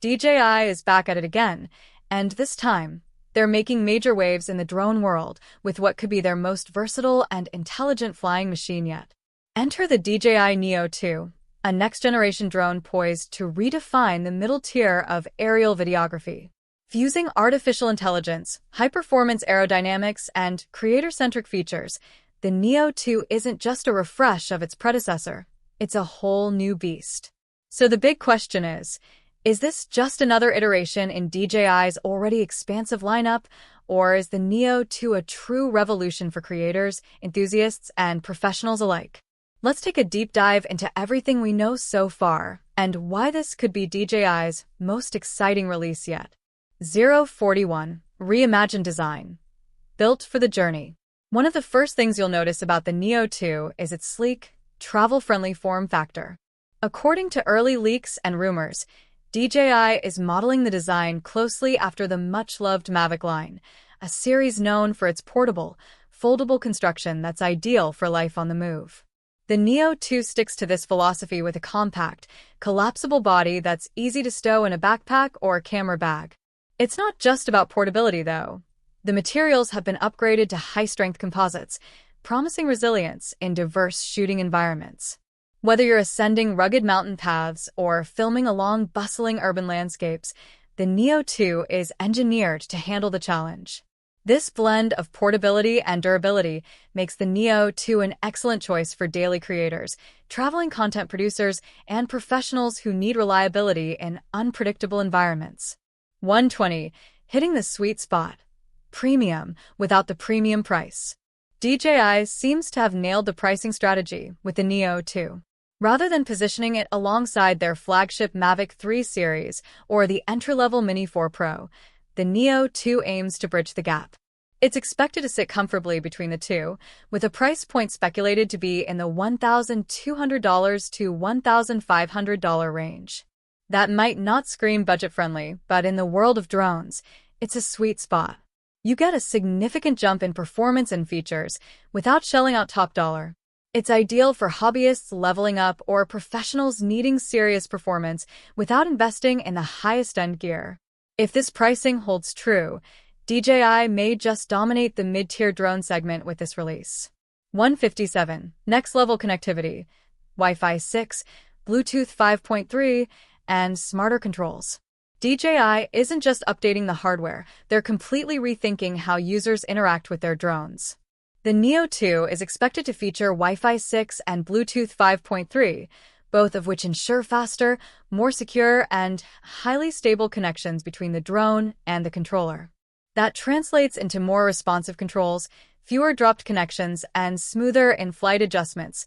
DJI is back at it again, and this time, they're making major waves in the drone world with what could be their most versatile and intelligent flying machine yet. Enter the DJI Neo 2, a next-generation drone poised to redefine the middle tier of aerial videography. Fusing artificial intelligence, high-performance aerodynamics, and creator-centric features, the Neo 2 isn't just a refresh of its predecessor, it's a whole new beast. So the big question is this just another iteration in DJI's already expansive lineup, or is the Neo 2 a true revolution for creators, enthusiasts, and professionals alike? Let's take a deep dive into everything we know so far, and why this could be DJI's most exciting release yet. 041. Reimagined Design. Built for the journey. One of the first things you'll notice about the Neo 2 is its sleek, travel-friendly form factor. According to early leaks and rumors, DJI is modeling the design closely after the much-loved Mavic line, a series known for its portable, foldable construction that's ideal for life on the move. The Neo 2 sticks to this philosophy with a compact, collapsible body that's easy to stow in a backpack or camera bag. It's not just about portability, though. The materials have been upgraded to high-strength composites, promising resilience in diverse shooting environments. Whether you're ascending rugged mountain paths or filming along bustling urban landscapes, the Neo 2 is engineered to handle the challenge. This blend of portability and durability makes the Neo 2 an excellent choice for daily creators, traveling content producers, and professionals who need reliability in unpredictable environments. 120. Hitting the sweet spot. Premium without the premium price. DJI seems to have nailed the pricing strategy with the Neo 2. Rather than positioning it alongside their flagship Mavic 3 series or the entry-level Mini 4 Pro, the Neo 2 aims to bridge the gap. It's expected to sit comfortably between the two, with a price point speculated to be in the $1,200 to $1,500 range. That might not scream budget-friendly, but in the world of drones, it's a sweet spot. You get a significant jump in performance and features without shelling out top dollar. It's ideal for hobbyists leveling up or professionals needing serious performance without investing in the highest-end gear. If this pricing holds true, DJI may just dominate the mid-tier drone segment with this release. 157. Next-level connectivity. Wi-Fi 6, Bluetooth 5.3, and smarter controls. DJI isn't just updating the hardware, they're completely rethinking how users interact with their drones. The Neo 2 is expected to feature Wi-Fi 6 and Bluetooth 5.3, both of which ensure faster, more secure, and highly stable connections between the drone and the controller. That translates into more responsive controls, fewer dropped connections, and smoother in-flight adjustments,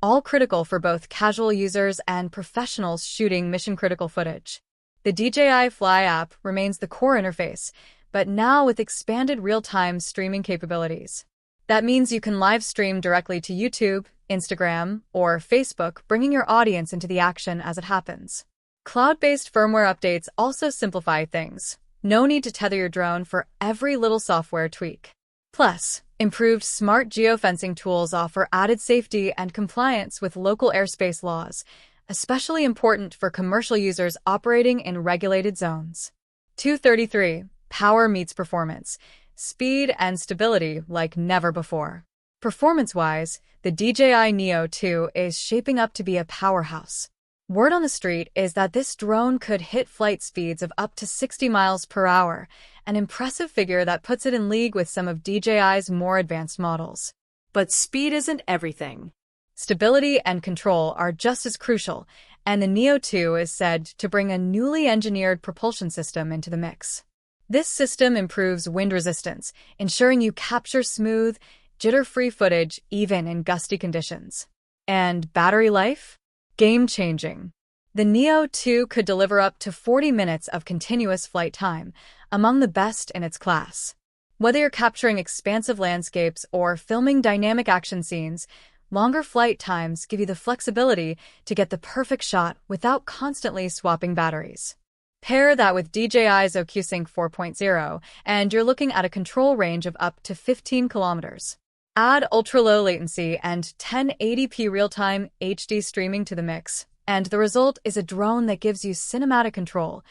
all critical for both casual users and professionals shooting mission-critical footage. The DJI Fly app remains the core interface, but now with expanded real-time streaming capabilities. That means you can live stream directly to YouTube, Instagram, or Facebook, bringing your audience into the action as it happens. Cloud-based firmware updates also simplify things. No need to tether your drone for every little software tweak. Plus, improved smart geofencing tools offer added safety and compliance with local airspace laws, especially important for commercial users operating in regulated zones. 233. Power meets performance. Speed and stability like never before. Performance-wise, the DJI Neo 2 is shaping up to be a powerhouse. Word on the street is that this drone could hit flight speeds of up to 60 miles per hour, an impressive figure that puts it in league with some of DJI's more advanced models. But speed isn't everything. Stability and control are just as crucial, and the Neo 2 is said to bring a newly engineered propulsion system into the mix. This system improves wind resistance, ensuring you capture smooth, jitter-free footage even in gusty conditions. And battery life? Game-changing. The Neo 2 could deliver up to 40 minutes of continuous flight time, among the best in its class. Whether you're capturing expansive landscapes or filming dynamic action scenes, longer flight times give you the flexibility to get the perfect shot without constantly swapping batteries. Pair that with DJI's OcuSync 4.0, and you're looking at a control range of up to 15 kilometers. Add ultra-low latency and 1080p real-time HD streaming to the mix, and the result is a drone that gives you cinematic control,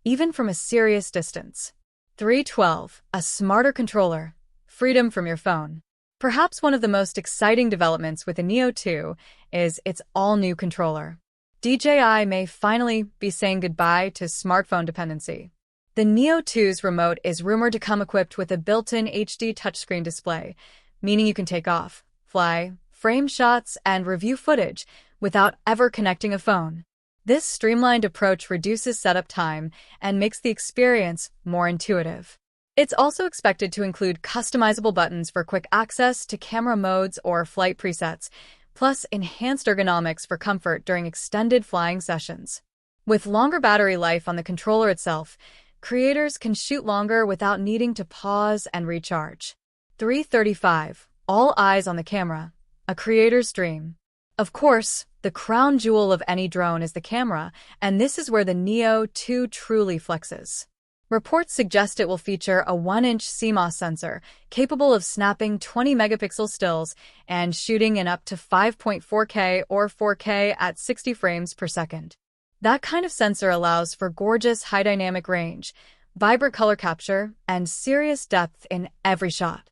even from a serious distance. 312. A smarter controller. Freedom from your phone. Perhaps one of the most exciting developments with the Neo 2 is its all-new controller. DJI may finally be saying goodbye to smartphone dependency. The Neo 2's remote is rumored to come equipped with a built-in HD touchscreen display, meaning you can take off, fly, frame shots, and review footage without ever connecting a phone. This streamlined approach reduces setup time and makes the experience more intuitive. It's also expected to include customizable buttons for quick access to camera modes or flight presets, plus enhanced ergonomics for comfort during extended flying sessions. With longer battery life on the controller itself, creators can shoot longer without needing to pause and recharge. 335. All eyes on the camera. A creator's dream. Of course, the crown jewel of any drone is the camera, and this is where the Neo 2 truly flexes. Reports suggest it will feature a 1-inch CMOS sensor capable of snapping 20-megapixel stills and shooting in up to 5.4K or 4K at 60 frames per second. That kind of sensor allows for gorgeous high dynamic range, vibrant color capture, and serious depth in every shot.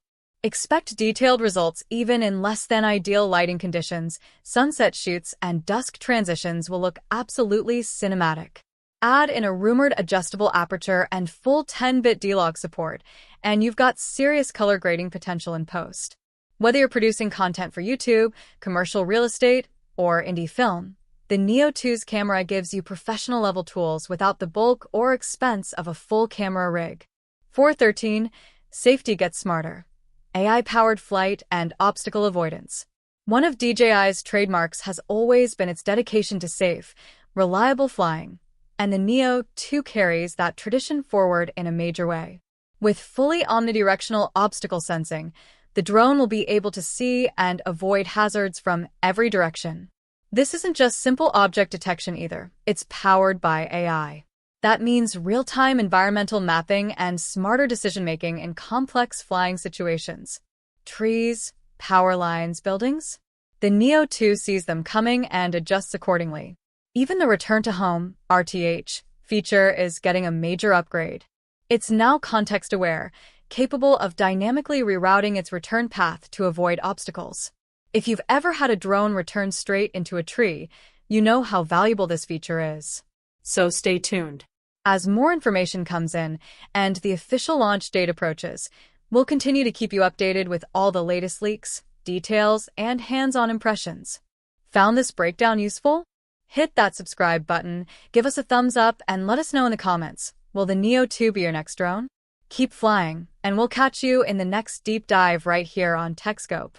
Expect detailed results even in less than ideal lighting conditions. Sunset shoots and dusk transitions will look absolutely cinematic. Add in a rumored adjustable aperture and full 10-bit D-Log support, and you've got serious color grading potential in post. Whether you're producing content for YouTube, commercial real estate, or indie film, the Neo 2's camera gives you professional-level tools without the bulk or expense of a full camera rig. 413. Safety gets smarter. AI-powered flight and obstacle avoidance. One of DJI's trademarks has always been its dedication to safe, reliable flying, and the Neo 2 carries that tradition forward in a major way. With fully omnidirectional obstacle sensing, the drone will be able to see and avoid hazards from every direction. This isn't just simple object detection either, it's powered by AI. That means real-time environmental mapping and smarter decision-making in complex flying situations. Trees, power lines, buildings? The Neo 2 sees them coming and adjusts accordingly. Even the Return to Home (RTH) feature is getting a major upgrade. It's now context-aware, capable of dynamically rerouting its return path to avoid obstacles. If you've ever had a drone return straight into a tree, you know how valuable this feature is. So stay tuned. As more information comes in and the official launch date approaches, we'll continue to keep you updated with all the latest leaks, details, and hands-on impressions. Found this breakdown useful? Hit that subscribe button, give us a thumbs up, and let us know in the comments. Will the Neo 2 be your next drone? Keep flying, and we'll catch you in the next deep dive right here on TechScope.